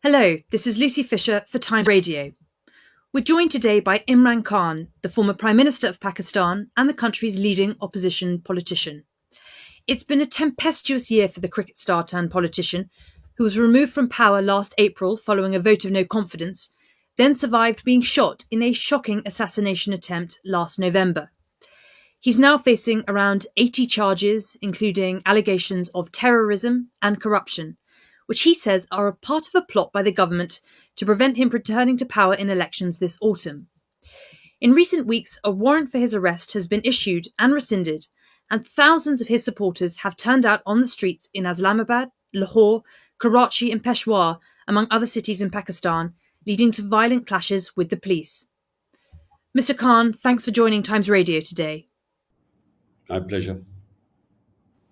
Hello, this is Lucy Fisher for Times Radio. We're joined today by Imran Khan, the former Prime Minister of Pakistan and the country's leading opposition politician. It's been a tempestuous year for the cricket star turned politician, who was removed from power last April following a vote of no confidence, then survived being shot in a shocking assassination attempt last November. He's now facing around 80 charges, including allegations of terrorism and corruption, which he says are a part of a plot by the government to prevent him returning to power in elections this autumn. In recent weeks, a warrant for his arrest has been issued and rescinded, and thousands of his supporters have turned out on the streets in Islamabad, Lahore, Karachi and Peshawar, among other cities in Pakistan, leading to violent clashes with the police. Mr. Khan, thanks for joining Times Radio today. My pleasure.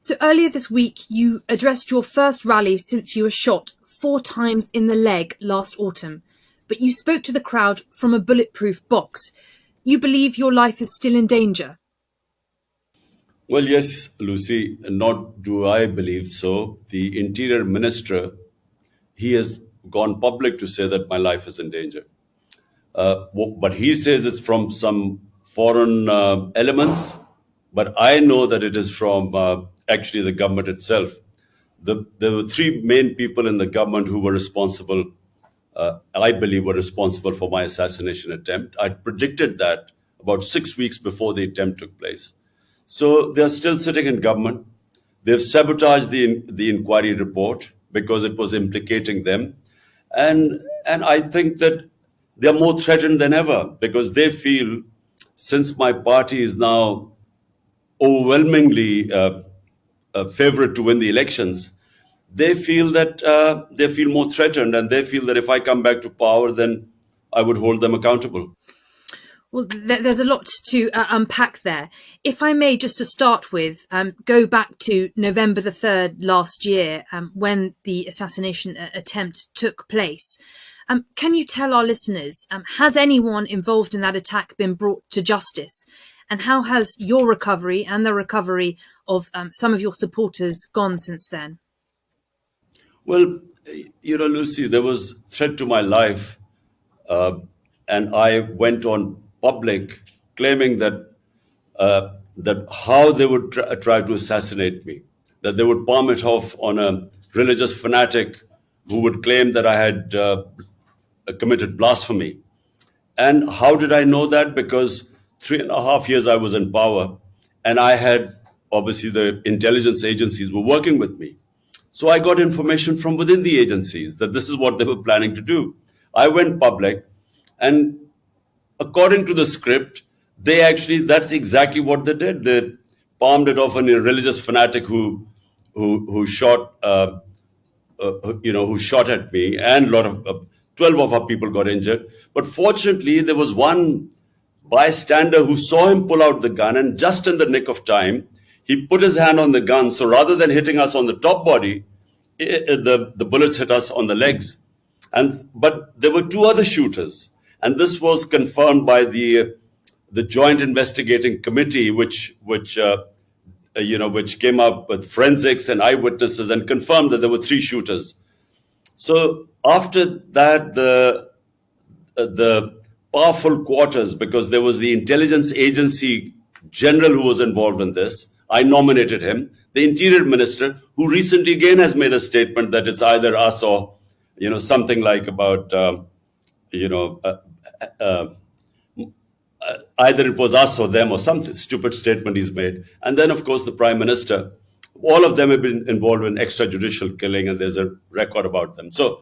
So earlier this week, you addressed your first rally since you were shot 4 times in the leg last autumn, but you spoke to the crowd from a bulletproof box. You believe your life is still in danger? Well, yes, Lucy, not do I believe so. The Interior Minister, he has gone public to say that my life is in danger. But he says it's from some foreign elements, but I know that it is from actually the government itself. There were 3 main people in the government who were responsible, I believe were responsible for my assassination attempt. I predicted that about 6 weeks before the attempt took place. So they're still sitting in government. They've sabotaged the inquiry report because it was implicating them. And I think that they're more threatened than ever because they feel, since my party is now overwhelmingly favorite to win the elections, they feel that they feel more threatened, and they feel that if I come back to power, then I would hold them accountable. Well, there's a lot to unpack there. If I may, just to start with, go back to November the 3rd last year, when the assassination attempt took place. Can you tell our listeners, has anyone involved in that attack been brought to justice? And how has your recovery and the recovery of some of your supporters gone since then? Well, Lucy, there was threat to my life, and I went on public claiming that how they would try to assassinate me, that they would palm it off on a religious fanatic who would claim that I had committed blasphemy. And how did I know that? Because 3.5 years I was in power, and I had, obviously, the intelligence agencies were working with me. So I got information from within the agencies that this is what they were planning to do. I went public, and according to the script, that's exactly what they did. They palmed it off on a religious fanatic who shot who shot at me, and a lot of 12 of our people got injured. But fortunately, there was one bystander who saw him pull out the gun, and just in the nick of time, he put his hand on the gun. So rather than hitting us on the top body, the bullets hit us on the legs. But there were 2 other shooters, and this was confirmed by the Joint Investigating Committee, which came up with forensics and eyewitnesses and confirmed that there were 3 shooters. So after that, the powerful quarters, because there was the intelligence agency general who was involved in this, I nominated him. The Interior Minister, who recently again has made a statement that it's either us or, something like about, either it was us or them, or some stupid statement he's made. And then, of course, the Prime Minister. All of them have been involved in extrajudicial killing, and there's a record about them. So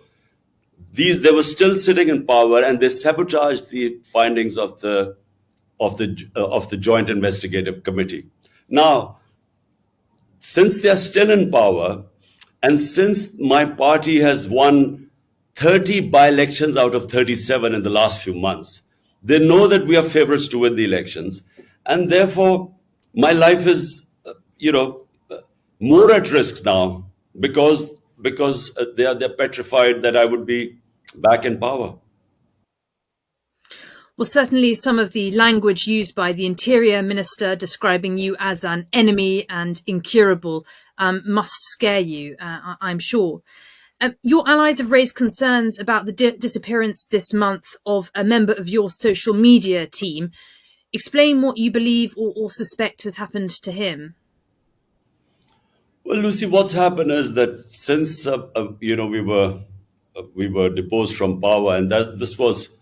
they were still sitting in power, and they sabotaged the findings of the Joint Investigative Committee. Now, since they're still in power, and since my party has won 30 by-elections out of 37 in the last few months, they know that we are favorites to win the elections, and therefore my life is, more at risk now because they're petrified that I would be back in power. Well, certainly some of the language used by the Interior Minister describing you as an enemy and incurable must scare you, I'm sure. Your allies have raised concerns about the disappearance this month of a member of your social media team. Explain what you believe or suspect has happened to him. Well, Lucy, what's happened is that since we were deposed from power, and that this was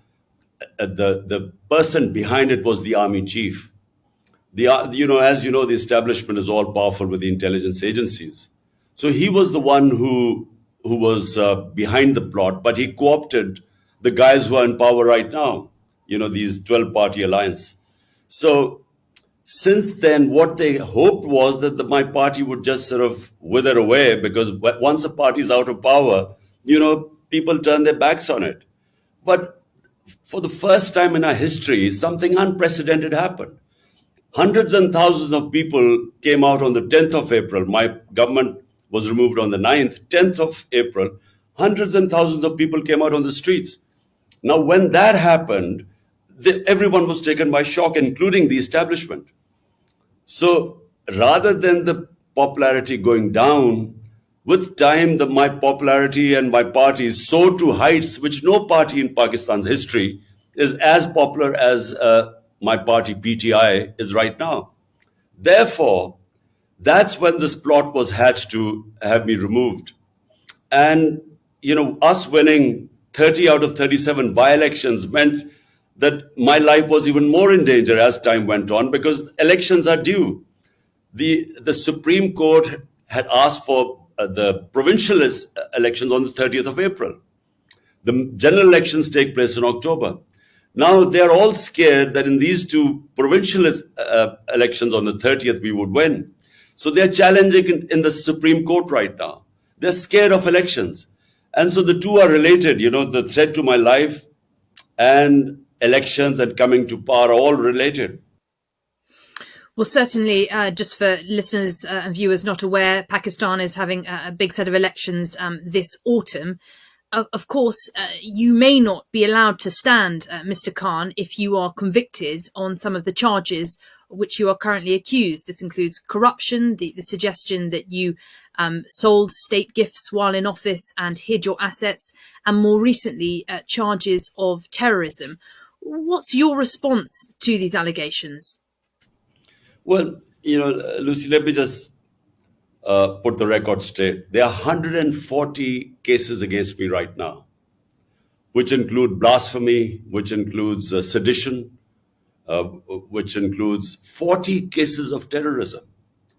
the person behind it was the army chief. As you know, the establishment is all powerful with the intelligence agencies. So he was the one who was behind the plot, but he co-opted the guys who are in power right now. These 12-party alliance. So since then, what they hoped was that my party would just sort of wither away, because once a party is out of power, people turn their backs on it. But for the first time in our history, something unprecedented happened. Hundreds and thousands of people came out on the 10th of April. My government was removed on the 9th, 10th of April. Hundreds and thousands of people came out on the streets. Now, when that happened, everyone was taken by shock, including the establishment. So rather than the popularity going down, with time, my popularity and my party soared to heights which no party in Pakistan's history is as popular as my party PTI is right now. Therefore, that's when this plot was hatched to have me removed. And, us winning 30 out of 37 by-elections meant that my life was even more in danger as time went on, because elections are due. The Supreme Court had asked for the provincial elections on the 30th of April. The general elections take place in October. Now, they're all scared that in these two provincial elections on the 30th, we would win. So they're challenging in the Supreme Court right now. They're scared of elections. And so the two are related. The threat to my life and elections and coming to power are all related. Well, certainly, just for listeners and viewers not aware, Pakistan is having a big set of elections this autumn. Of course, you may not be allowed to stand, Mr. Khan, if you are convicted on some of the charges which you are currently accused. This includes corruption, the suggestion that you sold state gifts while in office and hid your assets, and more recently, charges of terrorism. What's your response to these allegations? Well, Lucy, let me just put the record straight. There are 140 cases against me right now, which include blasphemy, which includes sedition, which includes 40 cases of terrorism.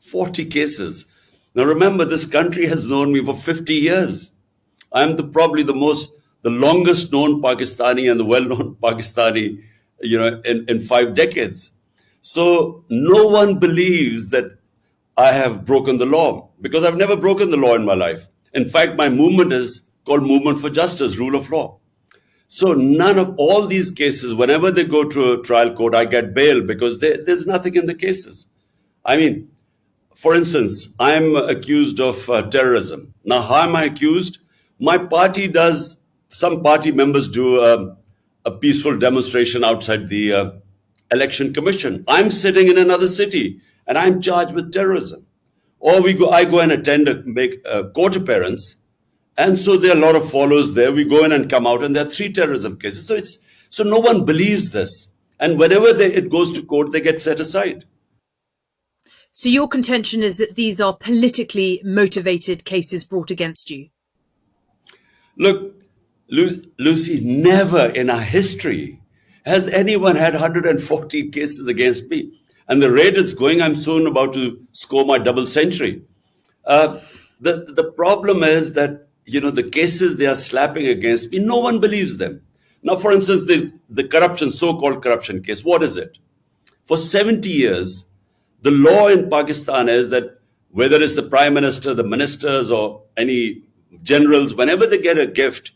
40 cases. Now remember, this country has known me for 50 years. I'm probably the longest known Pakistani and the well-known Pakistani, in 5 decades. So no one believes that I have broken the law, because I've never broken the law in my life. In fact, my movement is called Movement for Justice, Rule of Law. So none of all these cases, whenever they go to a trial court, I get bail because there's nothing in the cases. I mean, for instance, I'm accused of terrorism. Now, how am I accused? Some party members do a peaceful demonstration outside the election commission. I'm sitting in another city and I'm charged with terrorism. Or I go and make a court appearance. And so there are a lot of followers there. We go in and come out, and there are 3 terrorism cases. So no one believes this. And whenever it goes to court, they get set aside. So your contention is that these are politically motivated cases brought against you? Look, Lucy, never in our history has anyone had 140 cases against me. And the rate it's going, I'm soon about to score my double century. The problem is that, the cases they are slapping against me, no one believes them. Now, for instance, the so-called corruption case, what is it? For 70 years, the law in Pakistan is that whether it's the prime minister, the ministers, or any generals, whenever they get a gift,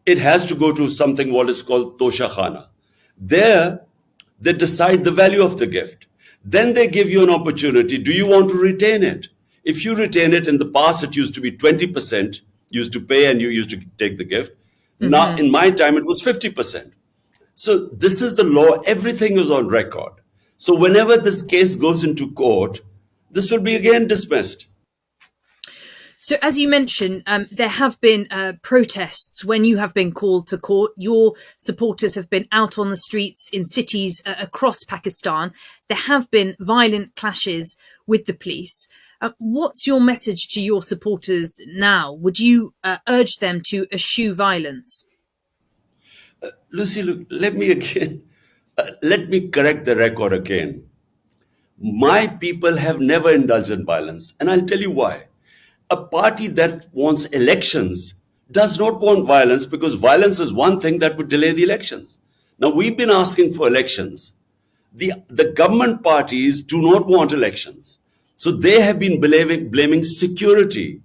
it has to go to something what is called Tosha Khana. There, they decide the value of the gift. Then they give you an opportunity. Do you want to retain it? If you retain it, in the past, it used to be 20%, used to pay and you used to take the gift. Mm-hmm. Now, in my time, it was 50%. So this is the law. Everything is on record. So whenever this case goes into court, this will be again dismissed. So, as you mentioned, there have been protests when you have been called to court. Your supporters have been out on the streets in cities across Pakistan. There have been violent clashes with the police. What's your message to your supporters now? Would you urge them to eschew violence? Lucy, look, let me correct the record again. My people have never indulged in violence, and I'll tell you why. A party that wants elections does not want violence, because violence is one thing that would delay the elections. Now, we've been asking for elections. The government parties do not want elections. So they have been blaming security.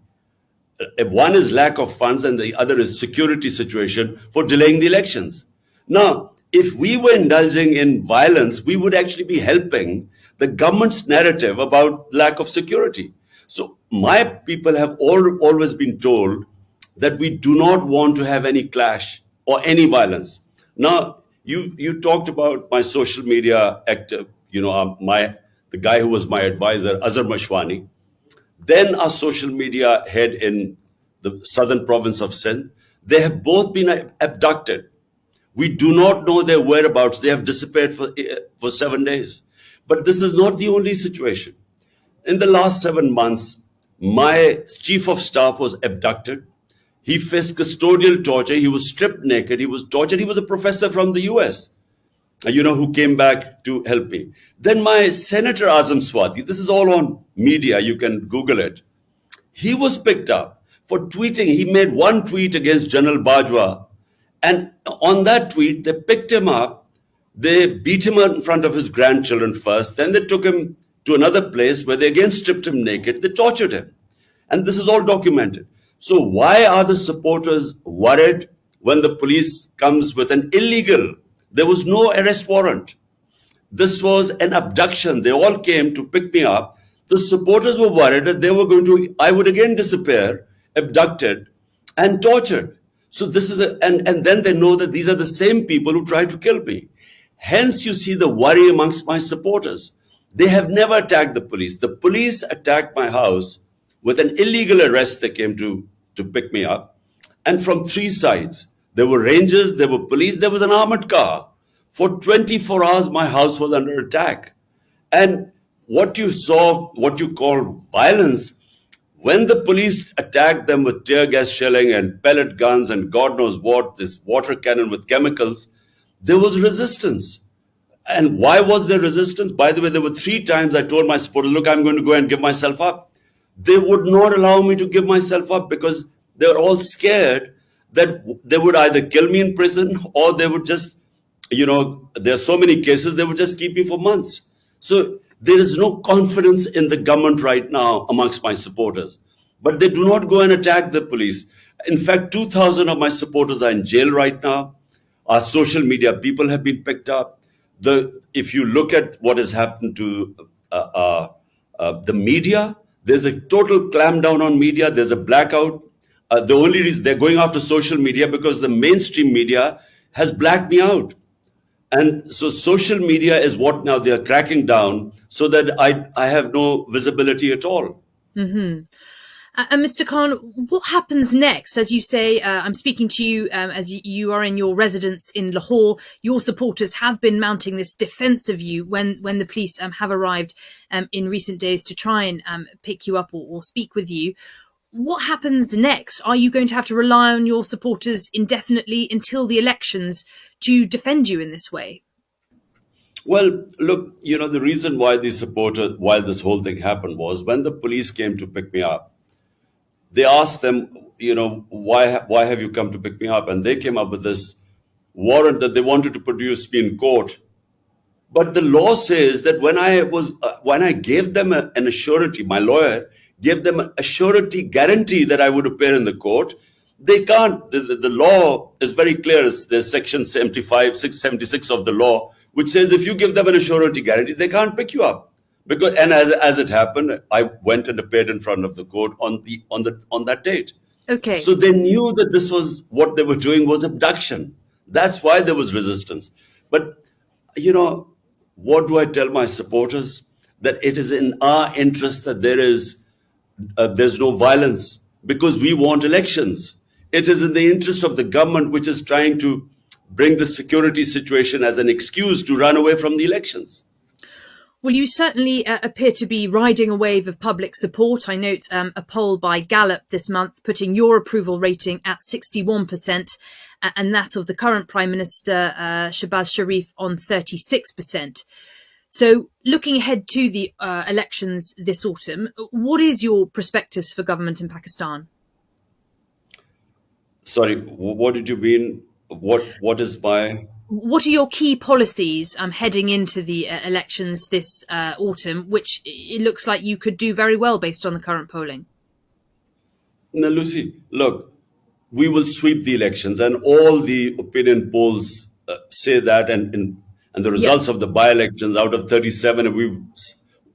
One is lack of funds and the other is security situation for delaying the elections. Now, if we were indulging in violence, we would actually be helping the government's narrative about lack of security. So my people have always been told that we do not want to have any clash or any violence. Now, you talked about my social media active, the guy who was my advisor, Azhar Mashwani, then our social media head in the southern province of Sindh. They have both been abducted. We do not know their whereabouts. They have disappeared for 7 days. But this is not the only situation. In the last 7 months, my chief of staff was abducted. He faced custodial torture. He was stripped naked. He was tortured. He was a professor from the US, who came back to help me. Then my Senator Azam Swati, this is all on media, you can Google it. He was picked up for tweeting. He made one tweet against General Bajwa. And on that tweet, they picked him up. They beat him in front of his grandchildren first. Then they took him to another place where they again stripped him naked. They tortured him. And this is all documented. So why are the supporters worried when the police comes with an illegal? There was no arrest warrant. This was an abduction. They all came to pick me up. The supporters were worried that I would again disappear, abducted, and tortured. So this is and then they know that these are the same people who tried to kill me. Hence, you see the worry amongst my supporters. They have never attacked the police. The police attacked my house with an illegal arrest. They came to pick me up. And from three sides, there were rangers, there were police, there was an armored car. For 24 hours, my house was under attack. And what you saw, what you call violence, when the police attacked them with tear gas shelling and pellet guns and God knows what, this water cannon with chemicals, there was resistance. And why was there resistance? By the way, there were 3 times I told my supporters, look, I'm going to go and give myself up. They would not allow me to give myself up because they were all scared that they would either kill me in prison or they would just, there are so many cases, they would just keep me for months. So there is no confidence in the government right now amongst my supporters. But they do not go and attack the police. In fact, 2,000 of my supporters are in jail right now. Our social media people have been picked up. If you look at what has happened to the media, there's a total clampdown on media. There's a blackout. The only reason they're going after social media because the mainstream media has blacked me out. And so social media is what now they are cracking down so that I have no visibility at all. Mm-hmm. And Mr. Khan, what happens next? As you say, I'm speaking to you as you are in your residence in Lahore. Your supporters have been mounting this defence of you when the police have arrived in recent days to try and pick you up or speak with you. What happens next? Are you going to have to rely on your supporters indefinitely until the elections to defend you in this way? Well, look, the reason why why this whole thing happened was when the police came to pick me up, they asked them, why have you come to pick me up? And they came up with this warrant that they wanted to produce me in court. But the law says that when I gave them an surety, my lawyer gave them a surety guarantee that I would appear in the court, they can't. The law is very clear. There's section 76 of the law, which says if you give them an surety guarantee, they can't pick you up. And as it happened, I went and appeared in front of the court on that date. Okay. So they knew that this was what they were doing was abduction. That's why there was resistance. But what do I tell my supporters? That it is in our interest that there's no violence. because we want elections. It is in the interest of the government, which is trying to bring the security situation as an excuse to run away from the elections. Well, you certainly appear to be riding a wave of public support. I note a poll by Gallup this month putting your approval rating at 61% and that of the current Prime Minister, Shehbaz Sharif, on 36%. So looking ahead to the elections this autumn, what is your prospectus for government in Pakistan? Sorry, what did you mean? What is my... What are your key policies heading into the elections this autumn, which it looks like you could do very well based on the current polling? Now, Lucy, look, we will sweep the elections, and all the opinion polls say that, and the results of the by-elections, out of 37, we've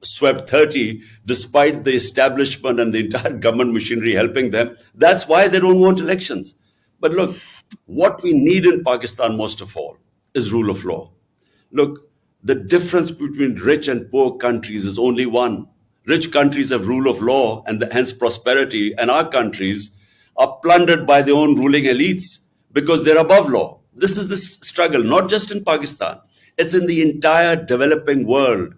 swept 30, despite the establishment and the entire government machinery helping them. That's why they don't want elections. But look, what we need in Pakistan most of all is rule of law. Look, the difference between rich and poor countries is only one. Rich countries have rule of law and hence prosperity, and our countries are plundered by their own ruling elites because they're above law. This is the struggle, not just in Pakistan. It's in the entire developing world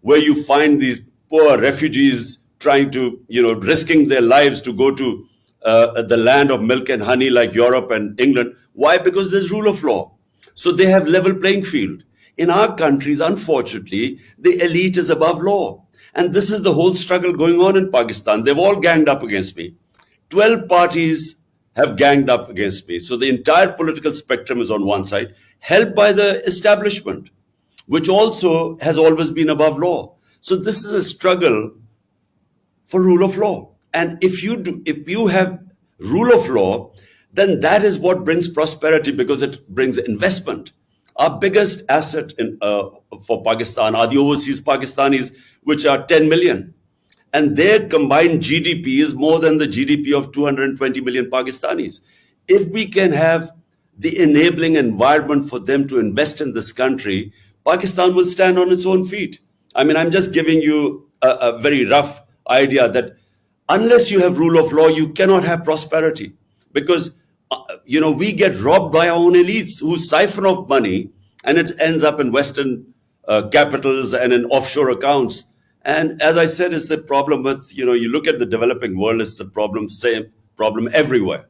where you find these poor refugees trying to, risking their lives to go to the land of milk and honey like Europe and England. Why? Because there's rule of law. So they have level playing field. In our countries, unfortunately, the elite is above law. And this is the whole struggle going on in Pakistan. They've all ganged up against me. 12 parties have ganged up against me. So the entire political spectrum is on one side, helped by the establishment, which also has always been above law. So this is a struggle for rule of law. And if you have rule of law, then that is what brings prosperity, because it brings investment. Our biggest asset for Pakistan are the overseas Pakistanis, which are 10 million. And their combined GDP is more than the GDP of 220 million Pakistanis. If we can have the enabling environment for them to invest in this country, Pakistan will stand on its own feet. I mean, I'm just giving you a very rough idea that unless you have rule of law, you cannot have prosperity. Because, we get robbed by our own elites who siphon off money, and it ends up in Western capitals and in offshore accounts. And as I said, it's the problem with, you look at the developing world, it's the same problem everywhere.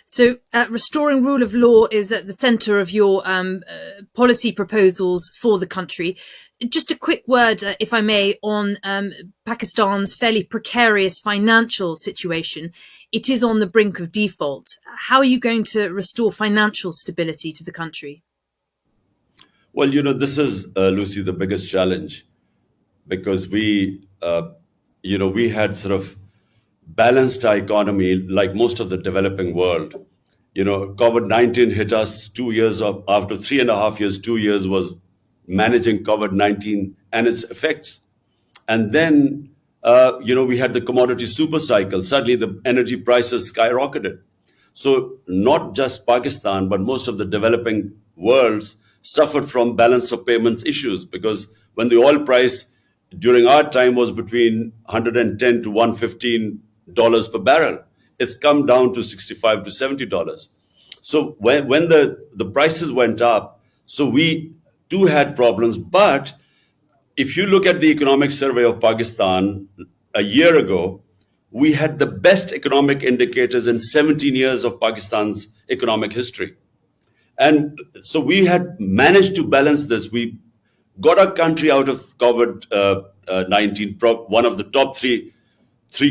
So restoring rule of law is at the centre of your policy proposals for the country. Just a quick word, if I may, on Pakistan's fairly precarious financial situation. It is on the brink of default. How are you going to restore financial stability to the country? Well, this is, Lucy, the biggest challenge, because we had sort of balanced our economy like most of the developing world. COVID-19 hit us 2 years after 3.5 years, 2 years was managing COVID-19 and its effects. And then, we had the commodity super cycle. Suddenly the energy prices skyrocketed. So not just Pakistan, but most of the developing worlds suffered from balance of payments issues, because when the oil price during our time was between $110 to $115 per barrel, it's come down to $65 to $70. So when the prices went up, so we too had problems. But if you look at the economic survey of Pakistan a year ago, we had the best economic indicators in 17 years of Pakistan's economic history. And so we had managed to balance this. We got our country out of COVID-19, one of the top three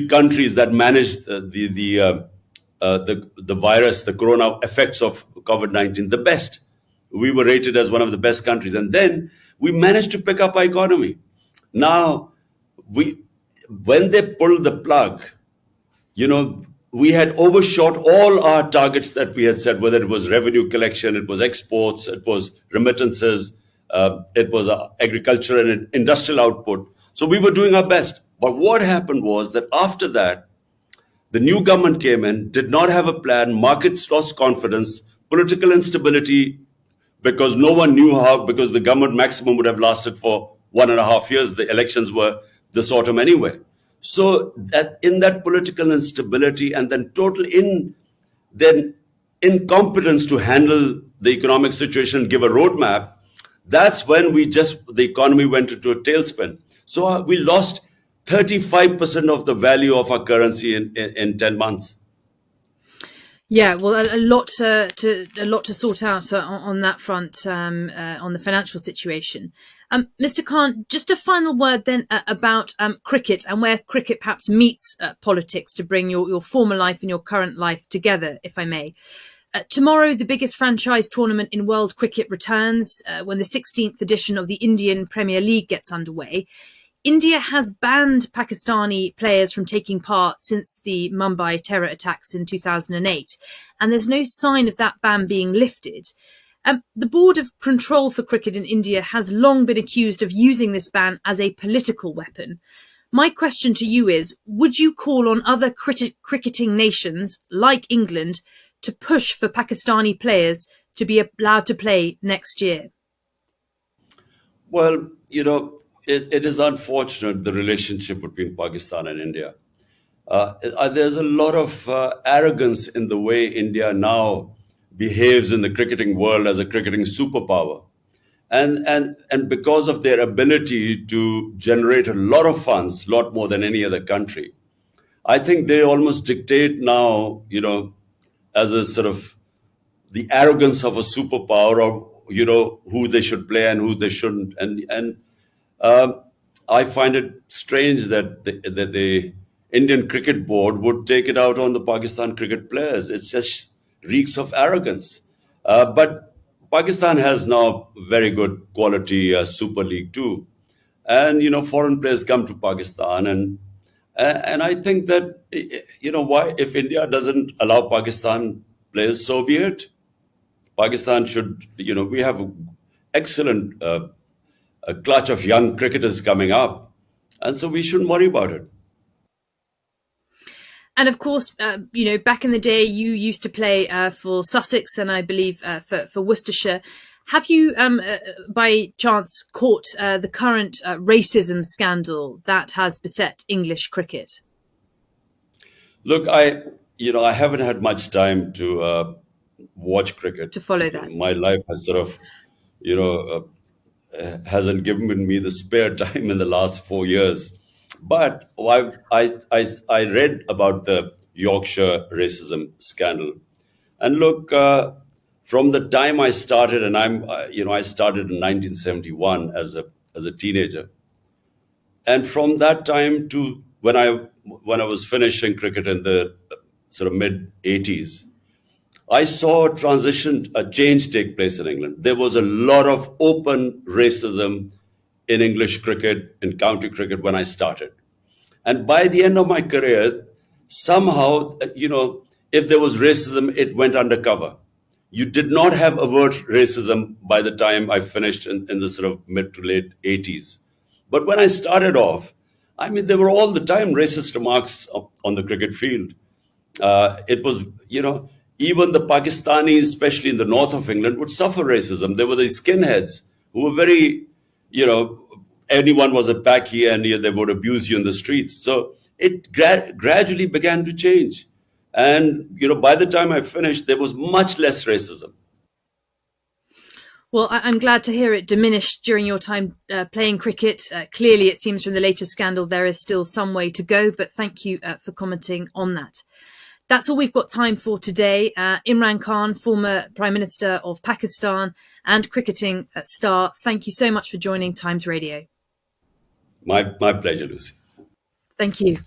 countries that managed the virus, the corona effects of COVID-19, the best. We were rated as one of the best countries. And then we managed to pick up our economy. Now, when they pulled the plug, we had overshot all our targets that we had set, whether it was revenue collection, it was exports, it was remittances, it was agriculture and industrial output. So we were doing our best. But what happened was that after that, the new government came in, did not have a plan, markets lost confidence, political instability, because no one knew how, because the government maximum would have lasted for 1.5 years. The elections were this autumn anyway. So that in that political instability and then then incompetence to handle the economic situation, give a roadmap, that's when the economy went into a tailspin. So we lost 35% of the value of our currency in 10 months. Yeah, well, a lot to sort out on that front, on the financial situation. Mr. Khan, just a final word then about cricket and where cricket perhaps meets politics to bring your former life and your current life together, if I may. Tomorrow, the biggest franchise tournament in world cricket returns when the 16th edition of the Indian Premier League gets underway. India has banned Pakistani players from taking part since the Mumbai terror attacks in 2008, and there's no sign of that ban being lifted. The Board of Control for Cricket in India has long been accused of using this ban as a political weapon. My question to you is, would you call on other cricketing nations like England to push for Pakistani players to be allowed to play next year? Well, it is unfortunate, the relationship between Pakistan and India. There's a lot of arrogance in the way India now behaves in the cricketing world as a cricketing superpower. And because of their ability to generate a lot of funds, a lot more than any other country, I think they almost dictate now, as a sort of the arrogance of a superpower of, who they should play and who they shouldn't. And um, I find it strange that the Indian Cricket Board would take it out on the Pakistan cricket players. It just reeks of arrogance. But Pakistan has now very good quality Super League too, and foreign players come to Pakistan, and I think that why, if India doesn't allow Pakistan players, so be it. Pakistan should, we have excellent a clutch of young cricketers coming up, and so we shouldn't worry about it. And of course, back in the day, you used to play for Sussex and I believe for Worcestershire. Have you, by chance, caught the current racism scandal that has beset English cricket? Look, I haven't had much time to watch cricket. To follow that. My life has sort of, you know, hasn't given me the spare time in the last 4 years. But I read about the Yorkshire racism scandal, and look, from the time I started, and I started in 1971 as a teenager, and from that time to when I was finishing cricket in the sort of mid 80s, I saw a change take place in England. There was a lot of open racism in English cricket, in county cricket when I started. And by the end of my career, somehow, if there was racism, it went undercover. You did not have overt racism by the time I finished in the sort of mid to late 80s. But when I started off, I mean, there were all the time racist remarks on the cricket field. It was, even the Pakistanis, especially in the north of England, would suffer racism. There were these skinheads who were very, you know, anyone was a Paki and they would abuse you in the streets. So it gradually began to change. And, by the time I finished, there was much less racism. Well, I'm glad to hear it diminished during your time playing cricket. Clearly, it seems from the latest scandal there is still some way to go, but thank you for commenting on that. That's all we've got time for today. Imran Khan, former Prime Minister of Pakistan and cricketing star, thank you so much for joining Times Radio. My pleasure, Lucy. Thank you.